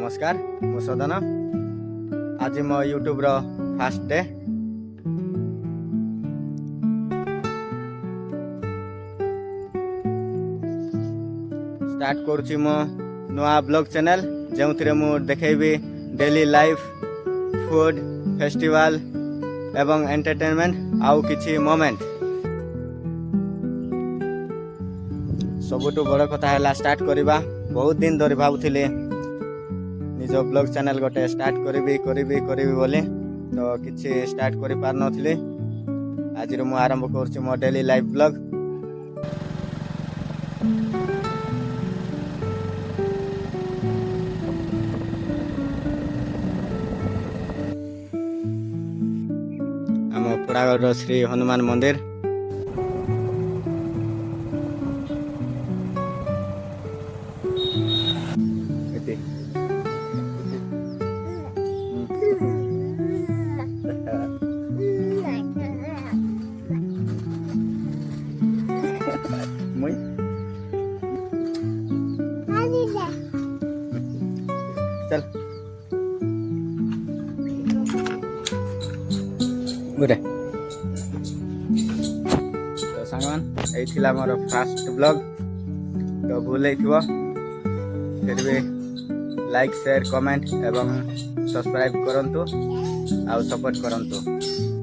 नमस्कार मु सदन आज मो यूट्यूब रो फास्ट डे स्टार्ट करुची मो नुआ ब्लॉग चैनल जो मु देखेबी डेली लाइफ फूड फेस्टिवल एवं एंटरटेनमेंट आउ किछि मोमेंट सबुठु बड़ कथा है स्टार्ट करवा बहुत दिन धरी भावुली निज ब्लॉग चैनल गोटे स्टार्ट करी बोली तो किछि स्टार्ट करि पार नथिली आज मु आरंभ करुछि मो डेली लाइफ ब्लॉग। आम पुरागढ़ श्री हनुमान मंदिर चल गुडे तो सांगमान यही थिला मोर फास्ट ब्लॉग तो भूल फिर भी लाइक शेयर कमेंट एवं सब्सक्राइब करंतु आउ सपोर्ट करंतु।